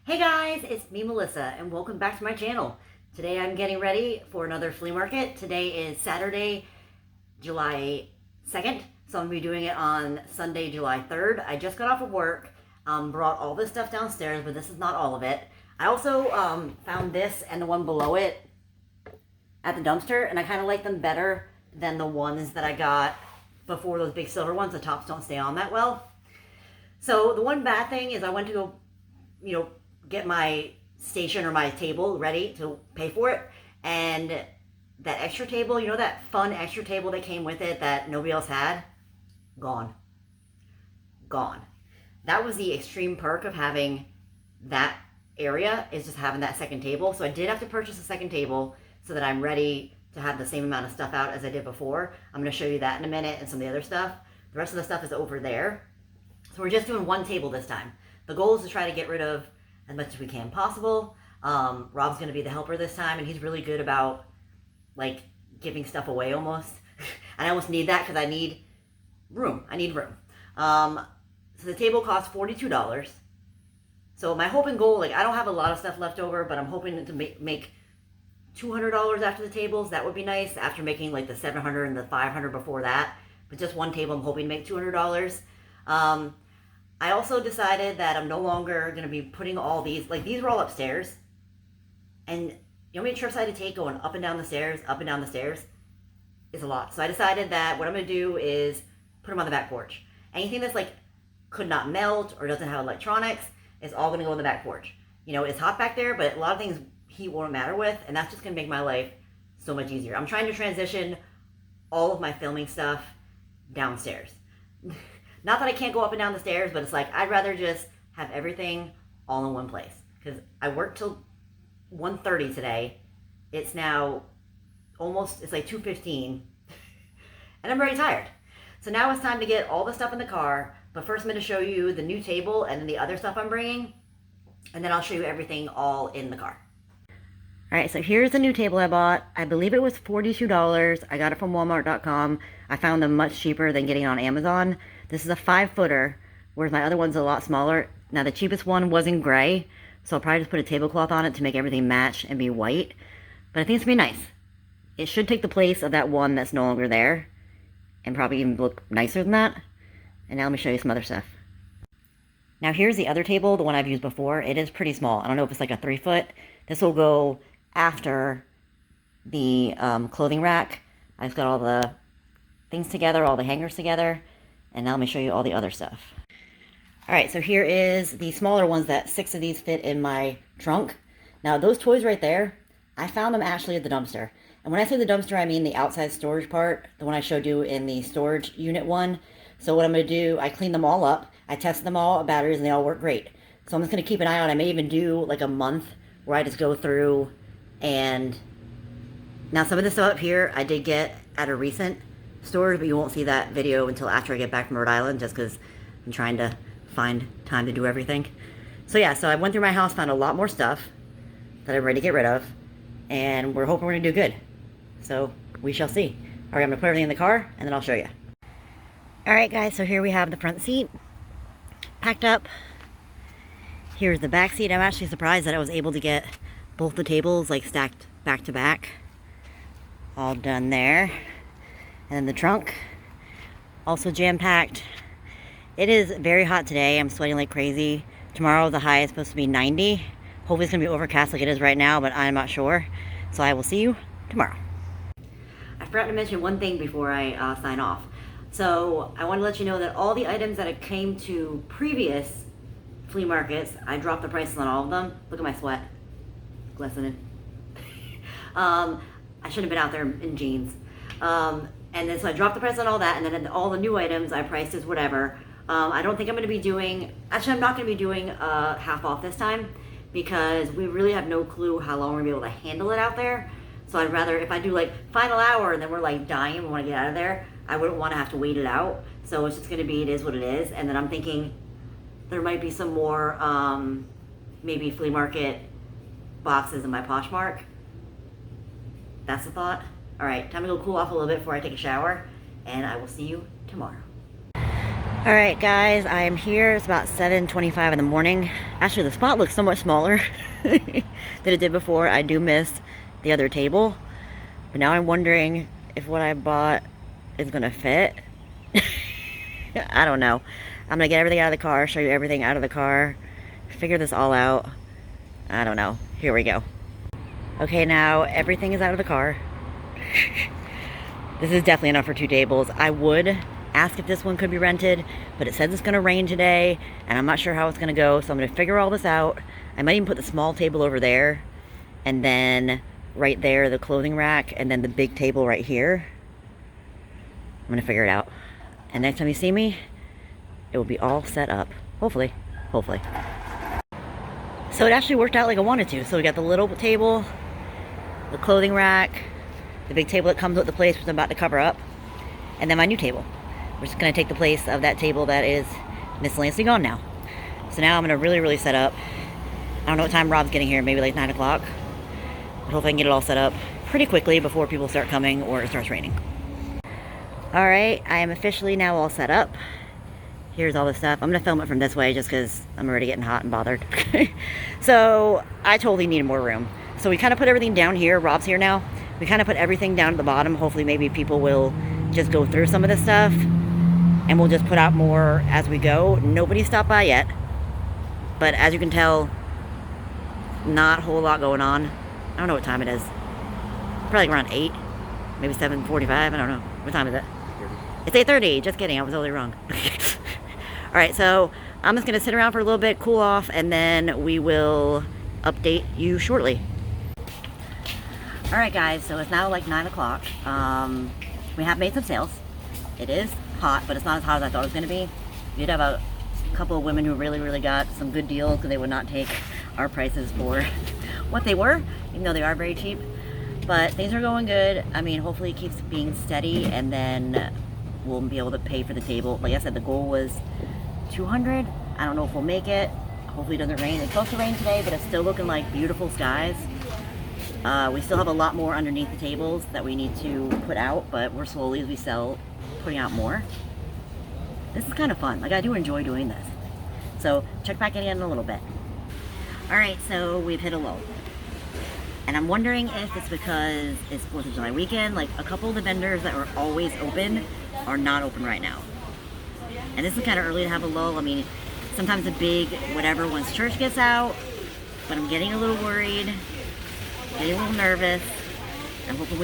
Hey guys, it's me Melissa and welcome back to my channel. Today I'm getting ready for another flea market. Today is Saturday, July 2nd, so I'm going to be doing it on Sunday, July 3rd. I just got off of work, brought all this stuff downstairs, but this is not all of it. I also found this and the one below it at the dumpster, and I kind of like them better than the ones that I got before, those big silver ones. The tops don't stay on that well. So the one bad thing is I went to go, get my station or my table ready to pay for it, and that extra table, that fun extra table that came with it that nobody else had, gone. That was the extreme perk of having that area, is just having that second table. So I did have to purchase a second table so that I'm ready to have the same amount of stuff out as I did before. I'm going to show you that in a minute and some of the other stuff. The rest of the stuff is over there. So we're just doing one table this time. The goal is to try to get rid of as much as we can possible. Rob's going to be the helper this time, and he's really good about giving stuff away almost. And I almost need that because I need room. So the table costs $42. So my hope and goal, I don't have a lot of stuff left over, but I'm hoping to make $200 after the tables. That would be nice, after making the $700 and the $500 before that. But just one table, I'm hoping to make $200. I also decided that I'm no longer going to be putting all these, these were all upstairs. And you know how many trips I had to take going up and down the stairs, is a lot. So I decided that what I'm going to do is put them on the back porch. Anything that's could not melt or doesn't have electronics is all going to go on the back porch. It's hot back there, but a lot of things heat won't matter with, and that's just going to make my life so much easier. I'm trying to transition all of my filming stuff downstairs. Not that I can't go up and down the stairs, but it's I'd rather just have everything all in one place. Because I worked till 1:30 today. It's now it's 2:15. And I'm very tired. So now it's time to get all the stuff in the car. But first I'm going to show you the new table and then the other stuff I'm bringing. And then I'll show you everything all in the car. Alright, so here's the new table I bought. I believe it was $42. I got it from Walmart.com. I found them much cheaper than getting it on Amazon. This is a 5-footer, whereas my other one's a lot smaller. Now, the cheapest one was in gray, so I'll probably just put a tablecloth on it to make everything match and be white. But I think it's going to be nice. It should take the place of that one that's no longer there, and probably even look nicer than that. And now let me show you some other stuff. Now, here's the other table, the one I've used before. It is pretty small. I don't know if it's a 3-foot. This will go after the clothing rack. I just got all the things together, all the hangers together. And now let me show you all the other stuff. Alright, so here is the smaller ones that 6 of these fit in my trunk. Now those toys right there, I found them actually at the dumpster. And when I say the dumpster, I mean the outside storage part, the one I showed you in the storage unit one. So what I'm going to do, I cleaned them all up, I tested them all, batteries, and they all work great. So I'm just going to keep an eye on. I may even do a month where I just go through and... Now some of this stuff up here I did get at a recent storage, but you won't see that video until after I get back from Rhode Island, just because I'm trying to find time to do everything. So yeah, so I went through my house, found a lot more stuff that I'm ready to get rid of, and we're hoping we're going to do good. So we shall see. Alright, I'm going to put everything in the car, and then I'll show you. Alright guys, so here we have the front seat packed up. Here's the back seat. I'm actually surprised that I was able to get both the tables stacked back to back. All done there. And then the trunk, also jam-packed. It is very hot today. I'm sweating like crazy. Tomorrow the high is supposed to be 90. Hopefully it's going to be overcast like it is right now, but I'm not sure. So I will see you tomorrow. I forgot to mention one thing before I sign off. So I want to let you know that all the items that came to previous flea markets, I dropped the prices on all of them. Look at my sweat. Glistening. I shouldn't have been out there in jeans. And then so I dropped the price on all that, and then all the new items I priced as whatever. I don't think I'm going to be doing, actually I'm not going to be doing half off this time, because we really have no clue how long we're going to be able to handle it out there. So I'd rather, if I do final hour and then we're dying and we want to get out of there, I wouldn't want to have to wait it out. So it's just going to be, it is what it is. And then I'm thinking there might be some more maybe flea market boxes in my Poshmark. That's the thought. Alright, time to go cool off a little bit before I take a shower, and I will see you tomorrow. All right, guys, I am here. It's about 7:25 in the morning. Actually, the spot looks so much smaller than it did before. I do miss the other table, but now I'm wondering if what I bought is gonna fit. I don't know. I'm gonna get everything out of the car, show you everything out of the car, figure this all out. I don't know. Here we go. Okay, now everything is out of the car. This is definitely enough for 2 tables. I would ask if this one could be rented, but it says it's gonna rain today, and I'm not sure how it's gonna go, so I'm gonna figure all this out. I might even put the small table over there, and then right there, the clothing rack, and then the big table right here. I'm gonna figure it out. And next time you see me, it will be all set up. Hopefully. Hopefully. So it actually worked out like I wanted to. So we got the little table, the clothing rack, the big table that comes with the place, which I'm about to cover up, and then my new table, which is going to take the place of that table that is miscellaneously gone now. So now I'm going to really set up. I don't know what time Rob's getting here, maybe like 9 o'clock. But hopefully I can get it all set up pretty quickly before people start coming or it starts raining. Alright, I am officially now all set up. Here's all the stuff. I'm going to film it from this way just because I'm already getting hot and bothered. So I totally needed more room. So we kind of put everything down here. Rob's here now. We kind of put everything down at the bottom. Hopefully maybe people will just go through some of this stuff, and we'll just put out more as we go. Nobody stopped by yet, but as you can tell, not a whole lot going on. I don't know what time it is. Probably around 8, maybe 7:45. I don't know. What time is it? It's 8:30. Just kidding. I was totally wrong. All right, so I'm just gonna sit around for a little bit, cool off, and then we will update you shortly. All right, guys. So it's now like 9 o'clock. We have made some sales. It is hot, but it's not as hot as I thought it was going to be. We did have a couple of women who really got some good deals because they would not take our prices for what they were, even though they are very cheap. But things are going good. I mean, hopefully it keeps being steady, and then we'll be able to pay for the table. Like I said, the goal was 200. I don't know if we'll make it. Hopefully it doesn't rain. It's supposed to rain today, but it's still looking like beautiful skies. We still have a lot more underneath the tables that we need to put out, but we're slowly, as we sell, putting out more. This is kind of fun. Like, I do enjoy doing this. So check back in a little bit. All right, so we've hit a low. And I'm wondering if it's because it's 4th of July weekend. Like, a couple of the vendors that were always open are not open right now. And this is kind of early to have a lull. I mean, sometimes a big whatever once church gets out, but I'm getting a little worried. Getting a little nervous. I'm hoping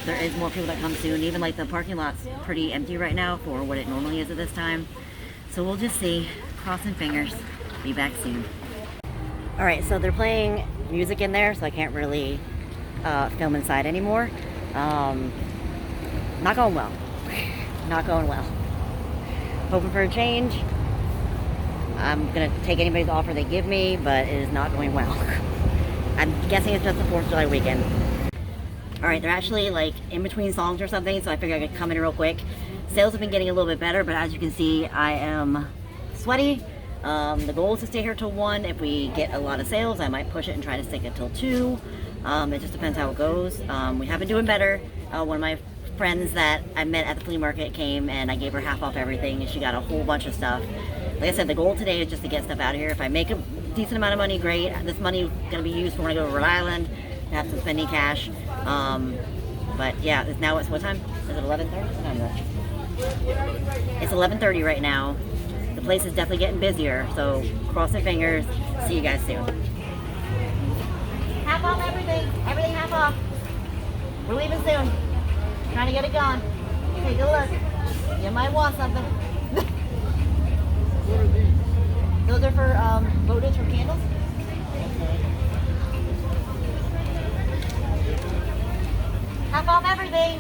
there is more people that come soon. Even like the parking lot's pretty empty right now for what it normally is at this time. So we'll just see. Crossing fingers. Be back soon. Alright, so they're playing music in there, so I can't really film inside anymore. Not going well. Not going well. Hoping for a change. I'm going to take anybody's offer they give me, but it is not going well. I'm guessing it's just the 4th of July weekend. Alright, they're actually like in between songs or something, so I figured I could come in real quick. Sales have been getting a little bit better, but as you can see, I am sweaty. The goal is to stay here till 1. If we get a lot of sales, I might push it and try to stick it till 2. It just depends how it goes. We have been doing better. One of my friends that I met at the flea market came, and I gave her half off everything, and she got a whole bunch of stuff. Like I said, the goal today is just to get stuff out of here. If I make a decent amount of money, great. This money is going to be used for when I go to Rhode Island to have some spending cash. But yeah, now it's what time? Is it 11:30? What time is it? It's 11:30 right now. The place is definitely getting busier, so cross your fingers. See you guys soon. Half off everything. Everything half off. We're leaving soon. Trying to get it gone. Take a look. You might want something. What are these? Those are for photos for candles. Half off everything.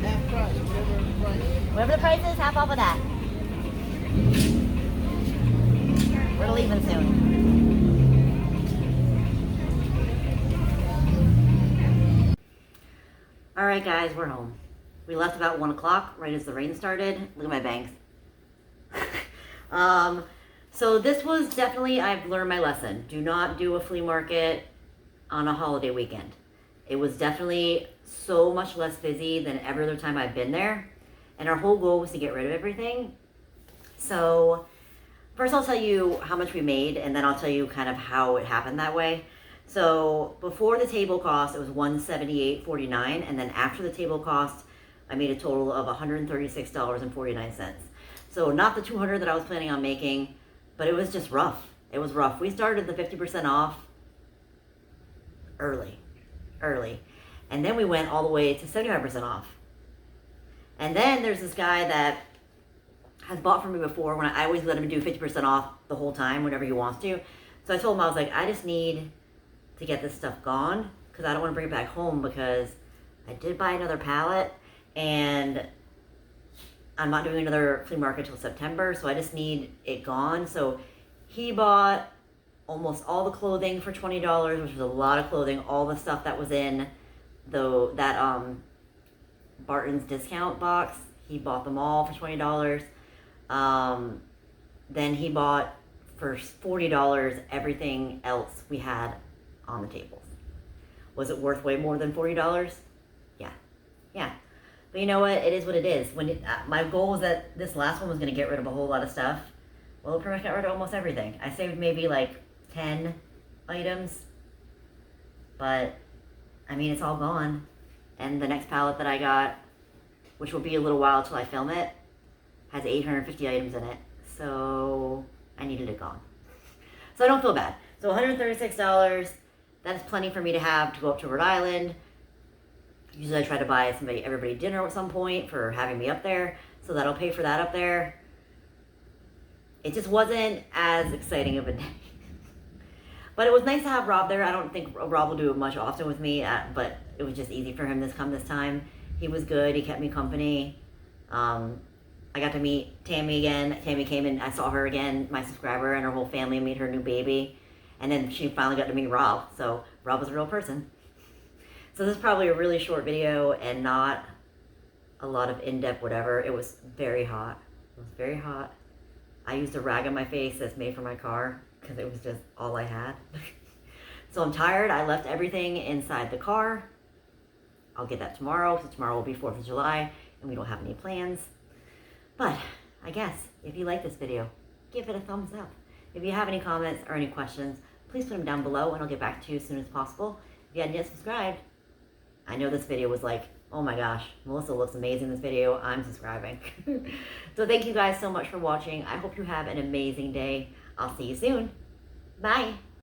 Half price, whatever the price. Whatever the price is, half off of that. We're leaving soon. Alright guys, we're home. We left about 1 o'clock, right as the rain started. Look at my bangs. So this was definitely, I've learned my lesson. Do not do a flea market on a holiday weekend. It was definitely so much less busy than every other time I've been there. And our whole goal was to get rid of everything. So first I'll tell you how much we made, and then I'll tell you kind of how it happened that way. So before the table cost, it was $178.49, and then after the table cost, I made a total of $136.49. So not the $200 that I was planning on making, but it was just rough. It was rough. We started the 50% off early. And then we went all the way to 75% off. And then there's this guy that has bought from me before. When I always let him do 50% off the whole time whenever he wants to. So I told him, I was like, I just need to get this stuff gone because I don't want to bring it back home, because I did buy another pallet and I'm not doing another flea market till September, so I just need it gone. So he bought almost all the clothing for $20, which was a lot of clothing. All the stuff that was in that Barton's discount box, he bought them all for $20. Then he bought for $40 everything else we had on the tables. Was it worth way more than $40? Yeah. But you know what? It is what it is. My goal was that this last one was going to get rid of a whole lot of stuff. Well, it pretty much got rid of almost everything. I saved maybe like 10 items. But, I mean, it's all gone. And the next pallet that I got, which will be a little while till I film it, has 850 items in it. So, I needed it gone. So I don't feel bad. So $136, that's plenty for me to have to go up to Rhode Island. Usually I try to buy everybody dinner at some point for having me up there. So that'll pay for that up there. It just wasn't as exciting of a day. But it was nice to have Rob there. I don't think Rob will do it much often with me, but it was just easy for him to come this time. He was good. He kept me company. I got to meet Tammy again. Tammy came and I saw her again, my subscriber, and her whole family, meet her new baby. And then she finally got to meet Rob. So Rob was a real person. So this is probably a really short video and not a lot of in-depth whatever. It was very hot. It was very hot. I used a rag on my face that's made for my car because it was just all I had. So I'm tired. I left everything inside the car. I'll get that tomorrow, because tomorrow will be 4th of July and we don't have any plans. But I guess if you like this video, give it a thumbs up. If you have any comments or any questions, please put them down below and I'll get back to you as soon as possible. If you hadn't yet subscribed, I know this video was like, oh my gosh, Melissa looks amazing in this video. I'm subscribing. So thank you guys so much for watching. I hope you have an amazing day. I'll see you soon. Bye.